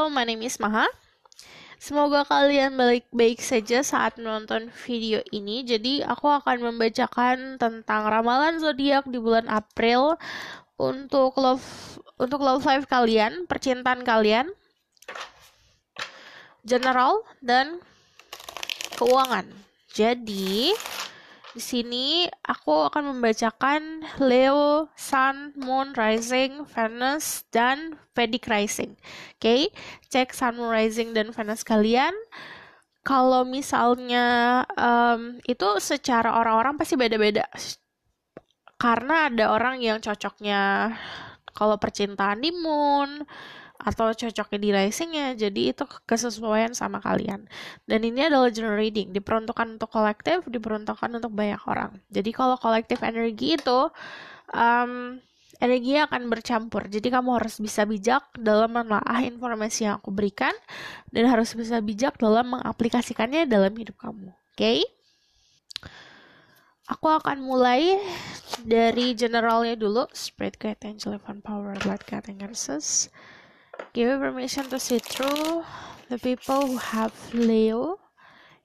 Hello, my name is Maha. Semoga kalian baik-baik saja saat menonton video ini. Jadi, aku akan membacakan tentang ramalan zodiak di bulan April untuk love life kalian, percintaan kalian, general dan keuangan. Jadi, di sini aku akan membacakan Leo, Sun, Moon, Rising, Venus, dan Vedic Rising. Oke, cek Sun, Moon, Rising, dan Venus kalian. Kalau misalnya itu secara orang-orang pasti beda-beda. Karena ada orang yang cocoknya kalau percintaan di Moon, atau cocoknya di risingnya, jadi itu kesesuaian sama kalian. Dan ini adalah general reading, diperuntukkan untuk kolektif, diperuntukkan untuk banyak orang. Jadi kalau kolektif energi itu energinya akan bercampur, jadi kamu harus bisa bijak dalam menelaah informasi yang aku berikan, dan harus bisa bijak dalam mengaplikasikannya dalam hidup kamu. Oke? Aku akan mulai dari generalnya dulu. Spread God, Angel, Divine Power, Light, God, and Goddesses. Give you permission to see through the people who have Leo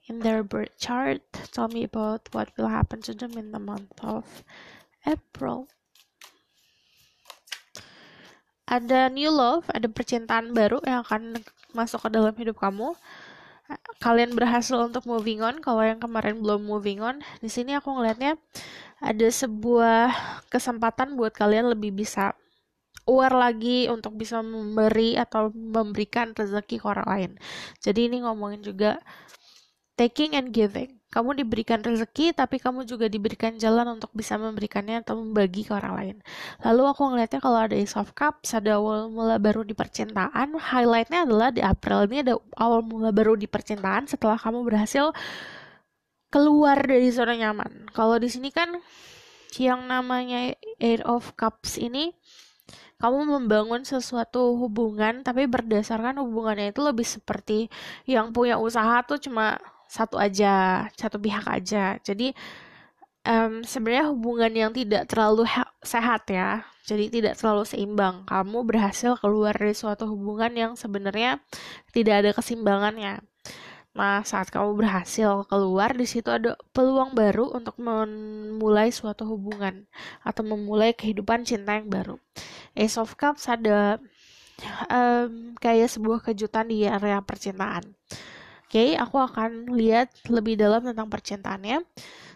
in their birth chart. Tell me about what will happen to them in the month of April. Ada new love, ada percintaan baru yang akan masuk ke dalam hidup kamu. Kalian berhasil untuk moving on. Kalau yang kemarin belum moving on, di sini aku ngelihatnya ada sebuah kesempatan buat kalian lebih bisa aware lagi untuk bisa memberi atau memberikan rezeki ke orang lain. Jadi ini ngomongin juga taking and giving. Kamu diberikan rezeki, tapi kamu juga diberikan jalan untuk bisa memberikannya atau membagi ke orang lain. Lalu aku ngeliatnya kalau ada Ace of Cups, ada awal mula baru di percintaan. Highlightnya adalah di April ini ada awal mula baru di percintaan setelah kamu berhasil keluar dari zona nyaman. Kalau di sini kan yang namanya Eight of Cups ini, kamu membangun sesuatu hubungan, tapi berdasarkan hubungannya itu lebih seperti yang punya usaha tuh cuma satu pihak aja. Jadi sebenarnya hubungan yang tidak terlalu sehat ya, jadi tidak terlalu seimbang. Kamu berhasil keluar dari suatu hubungan yang sebenarnya tidak ada keseimbangannya. Nah, saat kamu berhasil keluar, di situ ada peluang baru untuk memulai suatu hubungan atau memulai kehidupan cinta yang baru. Ace of Cups ada kayak sebuah kejutan di area percintaan. Oke, aku akan lihat lebih dalam tentang percintaannya.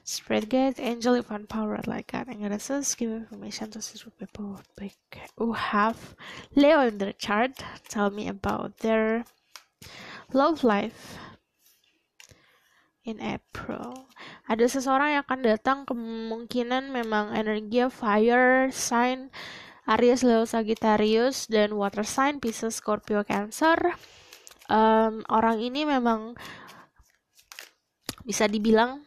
Spread God, Angel, Divine Power, Like God, and Goddesses. Give information to see people who have Leo in their chart. Tell me about their love life in April. Ada seseorang yang akan datang, kemungkinan memang energi fire sign, Aries, Leo, Sagittarius, dan water sign, Pisces, Scorpio, Cancer. Orang ini memang bisa dibilang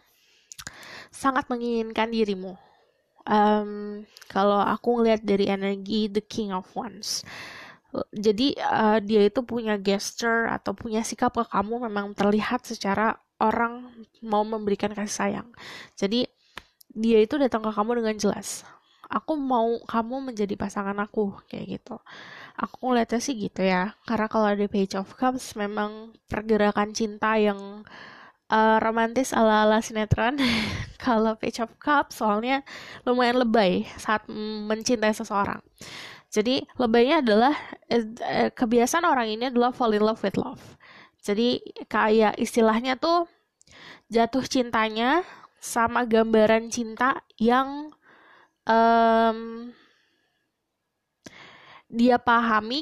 sangat menginginkan dirimu. Kalau aku ngelihat dari energi The King of Wands, jadi dia itu punya gesture atau punya sikap ke kamu memang terlihat secara orang mau memberikan kasih sayang. Jadi dia itu datang ke kamu dengan jelas, aku mau kamu menjadi pasangan aku, kayak gitu. Aku ngeliatnya sih gitu ya, karena kalau ada Page of Cups memang pergerakan cinta yang romantis ala-ala sinetron. Kalau Page of Cups soalnya lumayan lebay saat mencintai seseorang. Jadi lebaynya adalah kebiasaan orang ini adalah fall in love with love. Jadi kayak istilahnya tuh jatuh cintanya sama gambaran cinta yang dia pahami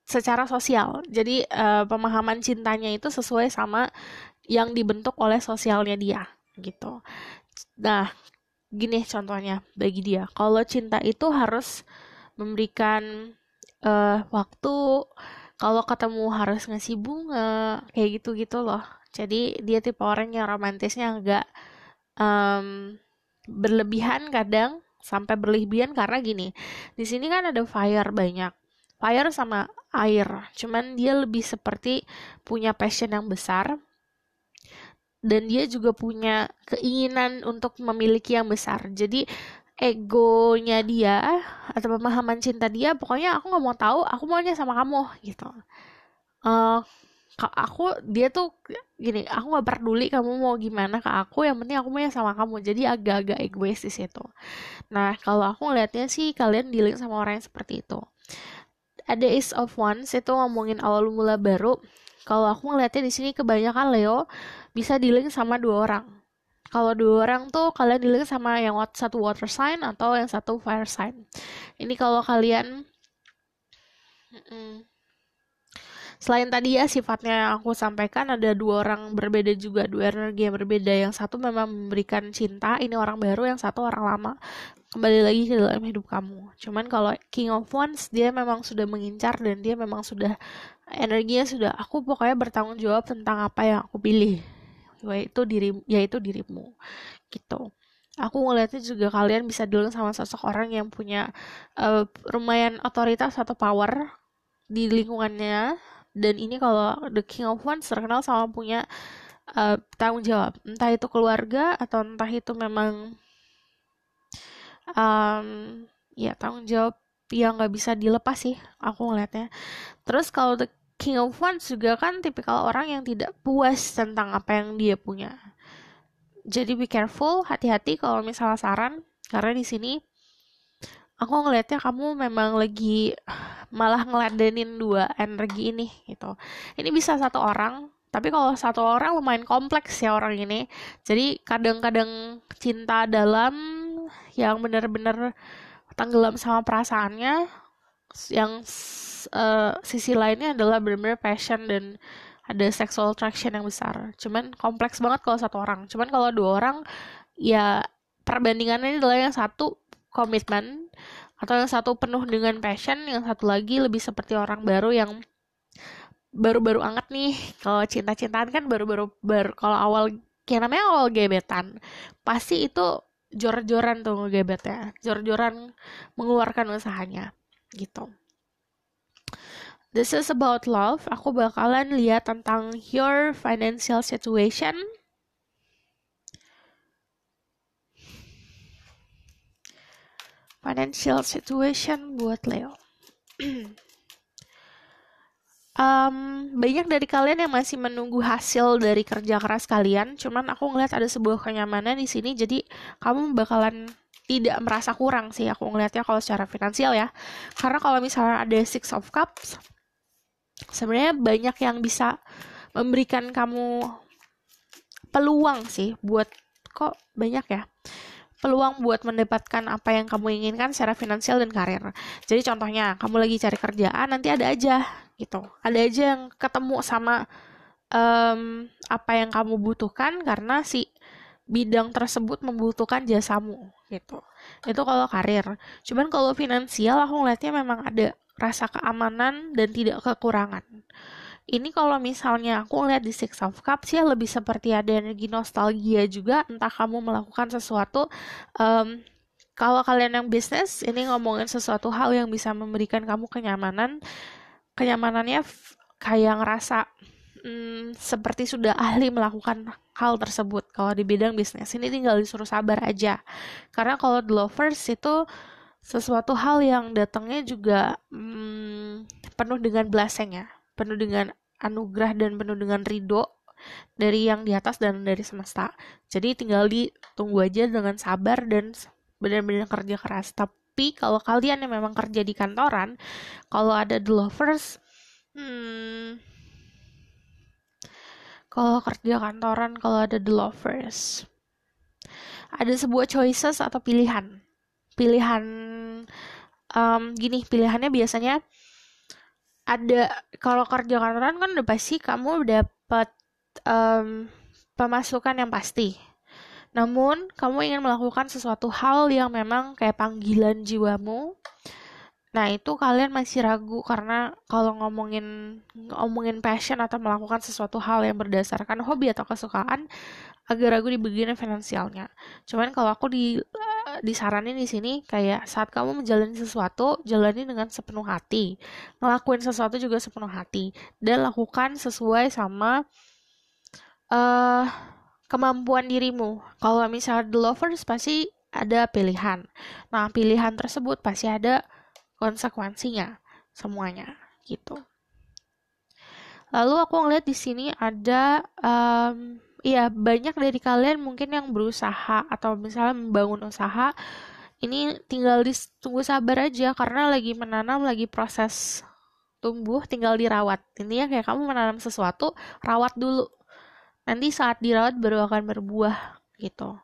secara sosial. Jadi pemahaman cintanya itu sesuai sama yang dibentuk oleh sosialnya dia, gitu. Nah, gini contohnya bagi dia. Kalau cinta itu harus memberikan waktu, kalau ketemu harus ngasih bunga, kayak gitu-gitu loh. Jadi dia tipe orang yang romantisnya agak berlebihan kadang, sampai berlebihan karena gini, di sini kan ada fire banyak, fire sama air, cuman dia lebih seperti punya passion yang besar, dan dia juga punya keinginan untuk memiliki yang besar. Jadi egonya dia atau pemahaman cinta dia, pokoknya aku nggak mau tahu, aku maunya sama kamu gitu. Eh, aku dia tuh gini, aku nggak peduli kamu mau gimana ke aku, yang penting aku maunya sama kamu. Jadi agak-agak egois di situ. Nah, kalau aku ngelihatnya sih kalian dealing sama orang yang seperti itu. Ada Ace of Wands itu ngomongin awal mula baru. Kalau aku ngelihatnya di sini kebanyakan Leo bisa dealing sama dua orang. Kalau dua orang tuh kalian dealing sama yang satu water sign atau yang satu fire sign. Ini kalau kalian selain tadi ya sifatnya yang aku sampaikan, ada dua orang berbeda juga, dua energi yang berbeda. Yang satu memang memberikan cinta, ini orang baru, yang satu orang lama. Kembali lagi ke dalam hidup kamu. Cuman kalau King of Wands, dia memang sudah mengincar dan dia memang sudah energinya sudah, aku pokoknya bertanggung jawab tentang apa yang aku pilih, yaitu dirimu gitu. Aku ngeliatnya juga kalian bisa dealing sama sosok orang yang punya lumayan otoritas atau power di lingkungannya. Dan ini kalau The King of Wands terkenal sama punya tanggung jawab, entah itu keluarga atau entah itu memang um, ya tanggung jawab yang nggak bisa dilepas sih aku ngeliatnya. Terus kalau The King of Wands juga kan tipikal orang yang tidak puas tentang apa yang dia punya. Jadi be careful, hati-hati kalau misalnya saran, karena di sini aku ngelihatnya kamu memang lagi malah ngeladenin dua energi ini gitu. Ini bisa satu orang, tapi kalau satu orang lumayan kompleks ya orang ini. Jadi kadang-kadang cinta dalam yang benar-benar tenggelam sama perasaannya, yang sisi lainnya adalah benar-benar passion dan ada sexual attraction yang besar. Cuman kompleks banget kalau satu orang. Cuman kalau dua orang, ya perbandingannya adalah yang satu komitmen atau yang satu penuh dengan passion, yang satu lagi lebih seperti orang baru yang baru-baru anget nih. Kalau cinta-cintaan kan baru kalau awal kayak namanya awal gebetan, pasti itu jor-joran tuh ngegebetnya, jor-joran mengeluarkan usahanya gitu. This is about love. Aku bakalan lihat tentang your financial situation. Financial situation buat Leo. Banyak dari kalian yang masih menunggu hasil dari kerja keras kalian. Cuman aku ngeliat ada sebuah kenyamanan di sini. Jadi kamu bakalan tidak merasa kurang sih. Aku ngeliatnya kalau secara finansial ya. Karena kalau misalnya ada Six of Cups, sebenarnya banyak yang bisa memberikan kamu peluang sih buat, kok banyak ya, peluang buat mendapatkan apa yang kamu inginkan secara finansial dan karir. Jadi contohnya, kamu lagi cari kerjaan, nanti ada aja gitu. Ada aja yang ketemu sama apa yang kamu butuhkan karena si bidang tersebut membutuhkan jasamu gitu. Itu kalau karir. Cuman kalau finansial aku ngeliatnya memang ada rasa keamanan dan tidak kekurangan. Ini kalau misalnya aku ngeliat di Six of Cups ya lebih seperti ada energi nostalgia juga, entah kamu melakukan sesuatu, kalau kalian yang bisnis, ini ngomongin sesuatu hal yang bisa memberikan kamu kenyamanannya kayak ngerasa seperti sudah ahli melakukan hal tersebut. Kalau di bidang bisnis, ini tinggal disuruh sabar aja. Karena kalau the lovers itu sesuatu hal yang datangnya juga penuh dengan blessing ya, penuh dengan anugerah dan penuh dengan ridho dari yang di atas dan dari semesta. Jadi tinggal ditunggu aja dengan sabar dan benar-benar kerja keras. Tapi kalau kalian yang memang kerja di kantoran, kalau ada the lovers, kalau kerja kantoran, kalau ada the lovers, ada sebuah choices atau pilihan. Gini, pilihannya biasanya ada, kalau kerja kantoran kan udah pasti kamu dapat pemasukan yang pasti. Namun, kamu ingin melakukan sesuatu hal yang memang kayak panggilan jiwamu. Nah, itu kalian masih ragu karena kalau ngomongin passion atau melakukan sesuatu hal yang berdasarkan hobi atau kesukaan, agak ragu di bagian finansialnya. Cuman kalau aku disaranin di sini kayak saat kamu menjalani sesuatu, jalani dengan sepenuh hati. Ngelakuin sesuatu juga sepenuh hati dan lakukan sesuai sama kemampuan dirimu. Kalau misalnya the lovers pasti ada pilihan. Nah, pilihan tersebut pasti ada konsekuensinya semuanya gitu. Lalu aku ngeliat di sini ada ya banyak dari kalian mungkin yang berusaha atau misalnya membangun usaha. Ini tinggal tunggu sabar aja karena lagi menanam, lagi proses tumbuh, tinggal dirawat. Intinya kayak kamu menanam sesuatu, rawat dulu. Nanti saat dirawat baru akan berbuah gitu.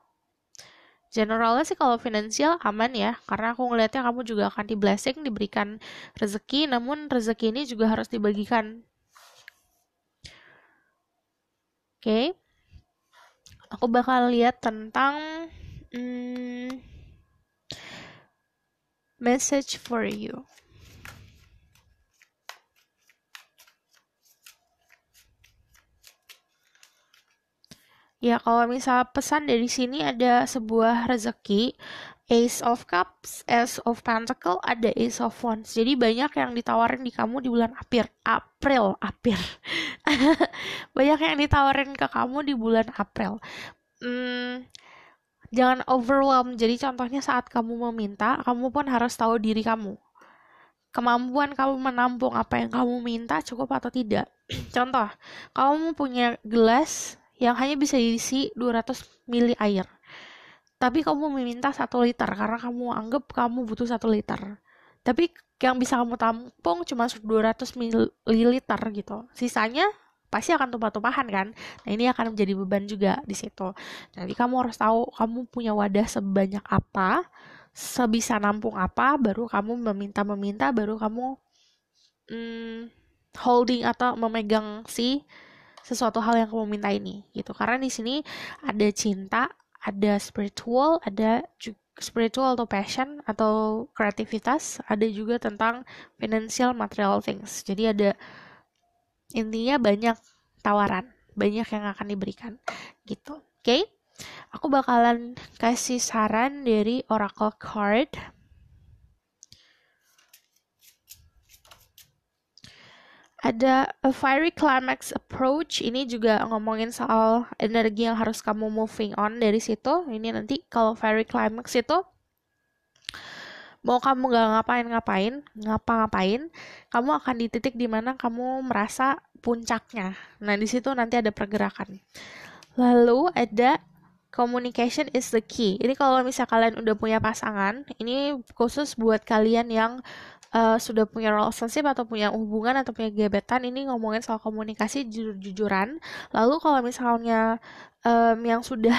Generalnya sih kalau finansial aman ya, karena aku ngelihatnya kamu juga akan di blessing, diberikan rezeki, namun rezeki ini juga harus dibagikan. Oke. Aku bakal lihat tentang message for you. Ya, kalau misal pesan dari sini ada sebuah rezeki, Ace of Cups, Ace of Pentacle, ada Ace of Wands. Jadi banyak yang ditawarin di kamu di bulan April. Banyak yang ditawarin ke kamu di bulan April. Jangan overwhelm. Jadi contohnya saat kamu meminta, kamu pun harus tahu diri kamu. Kemampuan kamu menampung apa yang kamu minta cukup atau tidak. Contoh, kamu punya gelas yang hanya bisa diisi 200 ml air. Tapi kamu meminta 1 liter karena kamu anggap kamu butuh 1 liter. Tapi yang bisa kamu tampung cuma 200 ml gitu. Sisanya pasti akan tumpah-tumpahan kan. Nah, ini akan menjadi beban juga di situ. Jadi kamu harus tahu kamu punya wadah sebanyak apa, sebisa nampung apa, baru kamu meminta, baru kamu holding atau memegang sesuatu hal yang kamu minta ini gitu. Karena di sini ada cinta, ada spiritual, ada spiritual atau passion atau kreativitas, ada juga tentang financial material things. Jadi ada intinya banyak tawaran, banyak yang akan diberikan gitu. Oke? Aku bakalan kasih saran dari Oracle Card. Ada a fiery climax approach. Ini juga ngomongin soal energi yang harus kamu moving on dari situ. Ini nanti kalau fiery climax itu mau kamu gak ngapa-ngapain, kamu akan di titik dimana kamu merasa puncaknya. Nah, di situ nanti ada pergerakan. Lalu ada communication is the key. Ini kalau misalnya kalian udah punya pasangan, ini khusus buat kalian yang sudah punya relationship atau punya hubungan atau punya gebetan, ini ngomongin soal komunikasi jujur-jujuran. Lalu kalau misalnya yang sudah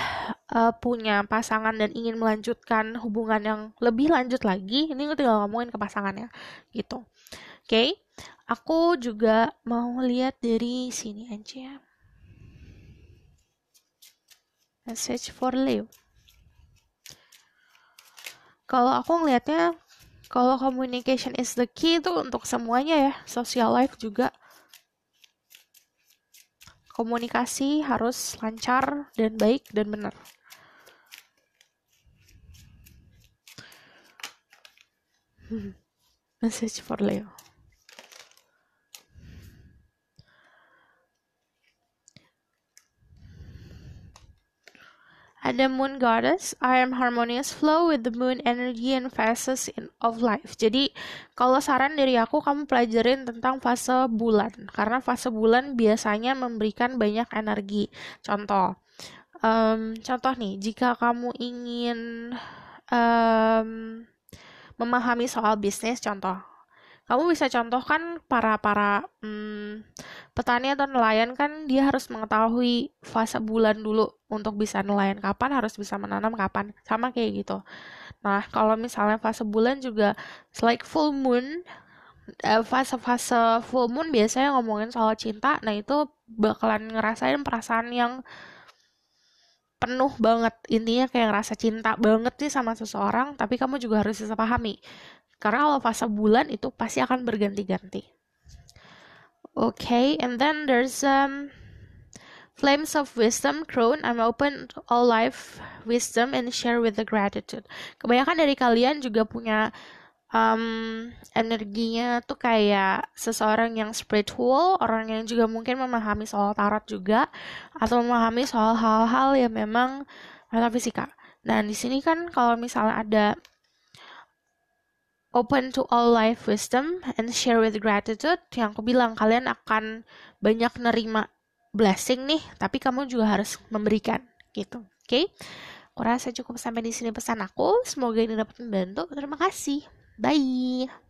punya pasangan dan ingin melanjutkan hubungan yang lebih lanjut lagi, ini tinggal ngomongin ke pasangannya gitu. Oke, aku juga mau lihat dari sini aja. Message for Leo. Kalau aku ngelihatnya, kalau communication is the key itu untuk semuanya ya, social life juga. Komunikasi harus lancar dan baik dan benar. Message for Leo. Ada Moon Goddess, I am harmonious flow with the moon energy and phases of life. Jadi, kalau saran dari aku, kamu pelajarin tentang fase bulan. Karena fase bulan biasanya memberikan banyak energi. Contoh nih, jika kamu ingin memahami soal bisnis, contoh. Kamu bisa contohkan para petani atau nelayan kan dia harus mengetahui fase bulan dulu untuk bisa nelayan kapan, harus bisa menanam kapan. Sama kayak gitu. Nah, kalau misalnya fase bulan juga like full moon, fase-fase full moon biasanya ngomongin soal cinta. Nah, itu bakalan ngerasain perasaan yang penuh banget. Intinya kayak ngerasa cinta banget sih sama seseorang, tapi kamu juga harus bisa pahami. Karena kalau fase bulan itu pasti akan berganti-ganti. Okay, and then there's Flames of Wisdom Crown. I'm open to all life wisdom and share with the gratitude. Kebanyakan dari kalian juga punya energinya tuh kayak seseorang yang spiritual, orang yang juga mungkin memahami soal tarot juga, atau memahami soal hal-hal yang memang metafisika. Nah, di sini kan kalau misalnya ada open to all life wisdom and share with gratitude, yang aku bilang kalian akan banyak nerima blessing nih, tapi kamu juga harus memberikan gitu. Oke? Okay? Aku rasa cukup sampai di sini pesan aku. Semoga ini dapat membantu. Terima kasih. Bye.